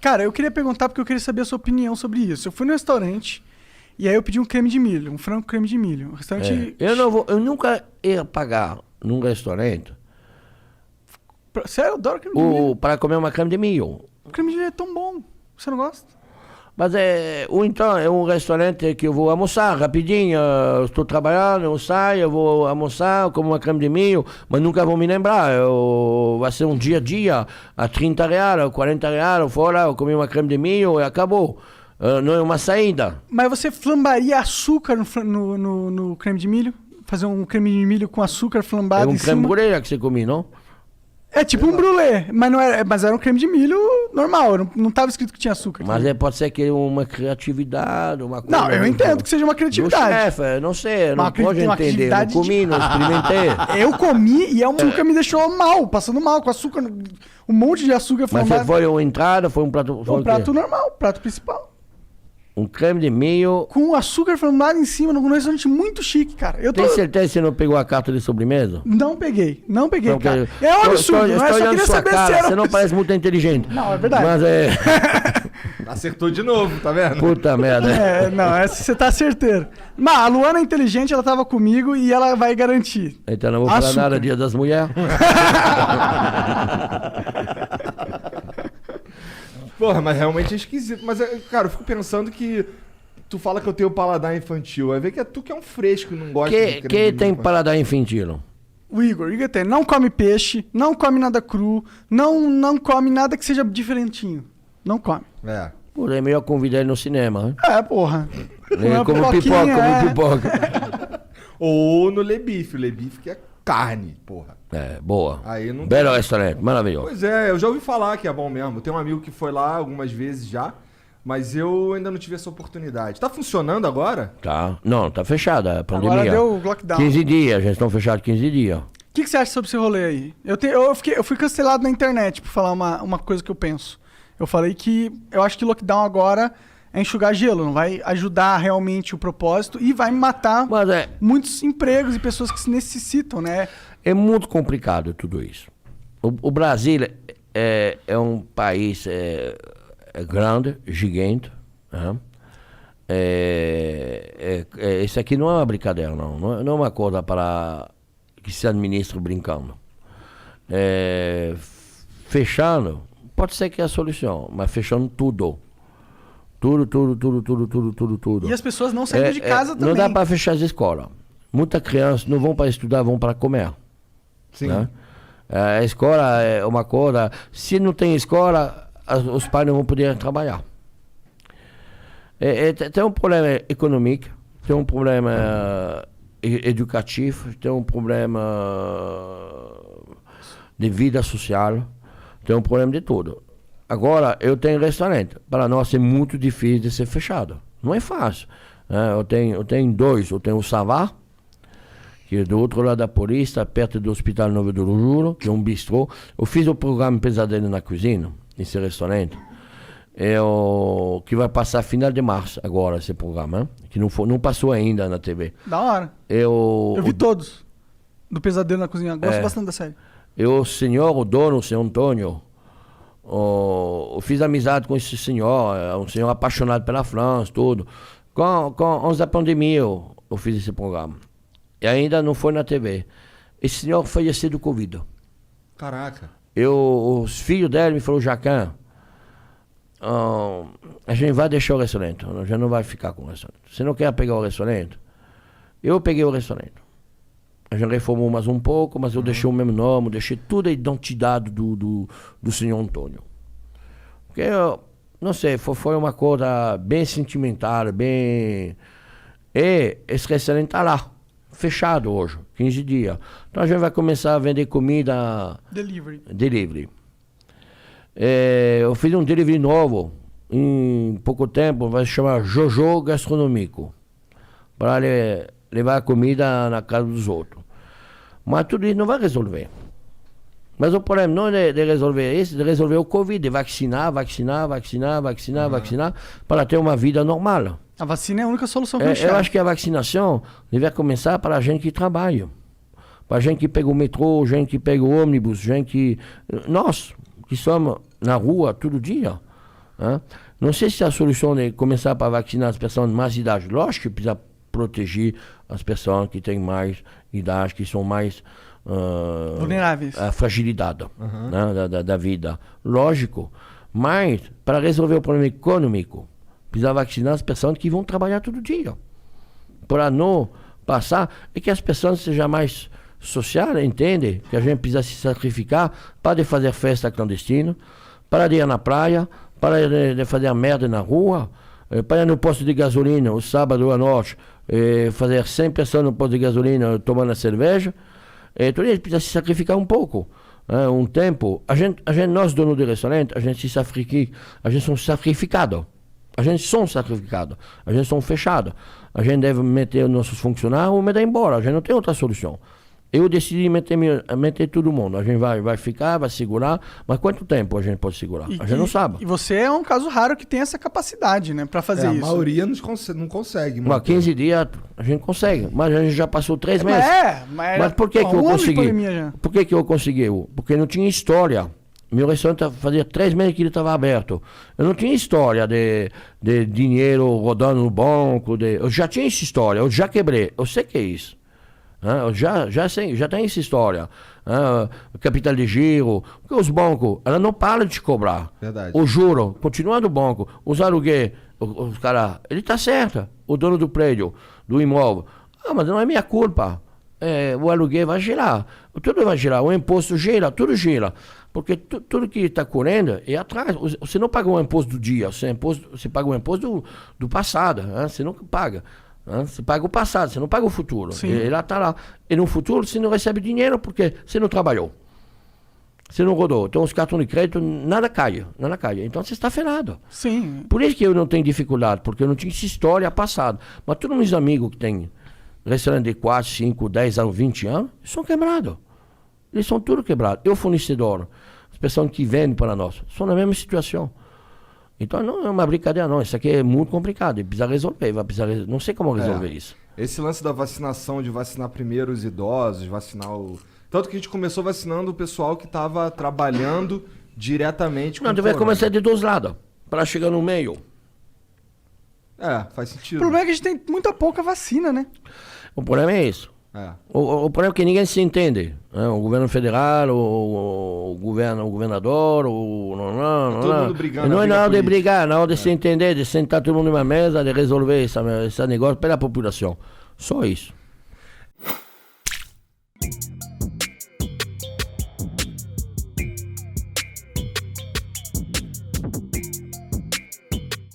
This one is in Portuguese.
Cara, eu queria perguntar porque eu queria saber a sua opinião sobre isso. Eu fui no restaurante e aí eu pedi um creme de milho, um frango creme de milho. Um restaurante... Eu nunca ia pagar num restaurante Sério, eu adoro creme de milho. para comer uma creme de milho. O creme de milho é tão bom. Você não gosta? Mas ou então é um restaurante que eu vou almoçar rapidinho, eu estou trabalhando, eu saio, eu vou almoçar, como uma creme de milho, mas nunca vou me lembrar. Vai ser um dia a dia, a 30 reais, a 40 reais, eu for lá, eu comi uma creme de milho e acabou. Não é uma saída. Mas você flambaria açúcar no creme de milho? Fazer um creme de milho com açúcar flambado É um em creme cima? brulee que você come, não? É tipo um brulê, mas era um creme de milho normal, não tava escrito que tinha açúcar. Mas pode ser que é uma criatividade, uma coisa... Não, eu entendo que seja uma Do criatividade. chefe, não sei, não Uma pode uma entender, não criatividade comi, não experimentei. Eu comi e o açúcar me deixou mal, passando mal, com açúcar, um monte de açúcar Mas flambado. foi uma entrada, foi um prato... Foi Um o prato quê? normal, prato principal. Um creme de milho... Com açúcar flambado em cima, num restaurante muito chique, cara. Eu tô... Tem certeza que você não pegou a carta de sobremesa? Não peguei, Não, cara. porque- É um absurdo, eu não é? estou Só olhando queria sua saber se cara, era você não um- parece muito inteligente. Não, é verdade. Mas Acertou de novo, tá vendo? Puta merda. É, não, essa você tá certeiro. Mas a Luana é inteligente, ela tava comigo e ela vai garantir. Então não vou falar Açúcar. nada Dia das Mulheres. Porra, mas realmente é esquisito. Mas, cara, eu fico pensando que tu fala que eu tenho paladar infantil. Vai ver que é tu que é um fresco e não gosta de creme Que de milho tem com paladar infantil? O Igor tem, não come peixe, não come nada cru, não come nada que seja diferentinho. Não come. É. Pô, é melhor convidar ele no cinema, né? É, porra. Uma Como pipoquinha, pipoca, é. como pipoca. Ou no Lebife. O Lebife que é carne, porra. É, boa. Aí não Belo tem- restaurante, maravilhoso. Pois é, eu já ouvi falar que é bom mesmo. Tem um amigo que foi lá algumas vezes já, mas eu ainda não tive essa oportunidade. Tá funcionando agora? Tá. Não, tá fechada a pandemia. Agora deu o lockdown. 15 dias, já estão fechados 15 dias. O que você acha sobre esse rolê aí? Eu fui cancelado na internet por falar uma coisa que eu penso. Eu falei que eu acho que lockdown agora é enxugar gelo, não vai ajudar realmente o propósito e vai matar Mas muitos empregos e pessoas que se necessitam, né? é muito complicado tudo isso. O Brasil é um país grande, gigante. Né? Isso aqui não é uma brincadeira, não é uma coisa para que se administra brincando. Fechando, pode ser que é a solução, mas fechando tudo. Tudo. E as pessoas não saindo de casa também. Não dá para fechar as escolas. Muitas crianças não vão para estudar, vão para comer. Sim. Né? A escola é uma coisa. Se não tem escola, os pais não vão poder trabalhar. Tem um problema econômico, tem um problema educativo, tem um problema de vida social, tem um problema de tudo. Agora, eu tenho restaurante. Para nós é muito difícil de ser fechado. Não é fácil. Né? Eu tenho dois. Eu tenho o Savá, que é do outro lado da Paulista, perto do Hospital Novo do Juro, que é um bistrô. Eu fiz o programa Pesadelo na Cozinha, nesse restaurante, que vai passar final de março agora, esse programa, hein? Que não passou ainda na TV. Da hora. Eu vi todos. Do Pesadelo na Cozinha. Gosto bastante da série. O dono, o senhor Antônio, eu fiz amizade com esse senhor, um senhor apaixonado pela França, tudo. Antes da pandemia eu fiz esse programa. E ainda não foi na TV. Esse senhor faleceu do Covid. Caraca. Os filhos dele me falaram, Jacan, a gente vai deixar o restaurante, a gente não vai ficar com o restaurante. Você não quer pegar o restaurante? Eu peguei o restaurante. A gente reformou mais um pouco, mas eu deixei o mesmo nome, deixei toda a identidade do senhor Antônio. Porque, não sei, foi uma coisa bem sentimental, bem... E esse restaurante está lá, fechado hoje, 15 dias. Então a gente vai começar a vender comida... Delivery. Eu fiz um delivery novo, em pouco tempo, vai se chamar Jojo Gastronômico, para levar a comida na casa dos outros. Mas tudo isso não vai resolver. Mas o problema não é de resolver isso, de resolver o Covid, de vacinar, para ter uma vida normal. A vacina é a única solução que eu Eu enxergo. acho que a vacinação deve começar para a gente que trabalha. Para a gente que pega o metrô, gente que pega o ônibus, gente que... Nós, que somos na rua todo dia, Né? Não sei se a solução é começar para vacinar as pessoas de mais idade. Lógico que precisa proteger as pessoas que têm mais idade, que são mais vulneráveis. a fragilidade né, da vida. Lógico. Mas, para resolver o problema econômico, precisa vacinar as pessoas que vão trabalhar todo dia. Para não passar, e que as pessoas sejam mais sociais, entendem? Que a gente precisa se sacrificar para de fazer festa clandestina, para de ir na praia, para de fazer merda na rua, para ir no posto de gasolina, o sábado à noite, fazer 100 pessoas no posto de gasolina tomando cerveja. Então, a gente precisa se sacrificar um pouco. Um tempo, nós donos de restaurante, a gente somos sacrificados. A gente somos sacrificados. A gente somos fechados. A gente deve meter os nossos funcionários ou meter embora. A gente não tem outra solução. Eu decidi meter todo mundo. A gente vai ficar, vai segurar, mas quanto tempo a gente pode segurar? A gente não sabe. E você é um caso raro que tem essa capacidade, né, para fazer isso. A maioria não consegue. Mas 15 dias a gente consegue, mas a gente já passou 3 meses. Mas por que eu consegui? Por que eu consegui? Porque não tinha história. Meu restaurante fazia 3 meses que ele estava aberto. Eu não tinha história de dinheiro rodando no banco. Eu já tinha essa história, eu já quebrei. Eu sei que é isso. Eu já tenho essa história. Capital de giro. Porque os bancos, ela não para de te cobrar. Verdade. O juro, continua no banco. Os aluguéis, os caras, ele está certo. O dono do prédio, do imóvel. Mas não é minha culpa. O aluguel vai girar. Tudo vai girar. O imposto gira, tudo gira. Porque tudo que está correndo é atrás. Você não paga o imposto do dia, você paga o imposto do passado. Você não paga. Você paga o passado, você não paga o futuro. Ele está lá. E no futuro você não recebe dinheiro porque você não trabalhou. Você não rodou. Então os cartões de crédito, nada cai. Então você está ferrado. Sim. Por isso que eu não tenho dificuldade, porque eu não tinha essa história passada. Mas todos meus amigos que têm restaurante de 4, 5, 10 anos, 20 anos, são quebrados. Eles são tudo quebrados. Eu, fornecedor, as pessoas que vendem para nós, são na mesma situação. Então não é uma brincadeira, não. Isso aqui é muito complicado. Precisa resolver. Não sei como resolver isso. Esse lance da vacinação, de vacinar primeiro os idosos, vacinar o... Tanto que a gente começou vacinando o pessoal que estava trabalhando diretamente com Não, deve começar de 2 lados, para chegar no meio. Faz sentido. O problema é que a gente tem muita pouca vacina, né? O problema é isso. O problema é que ninguém se entende. O governo federal, o governador, todo mundo brigando. Não é na hora de brigar, na hora de se entender, de sentar todo mundo numa mesa, de resolver esse negócio pela população. Só isso.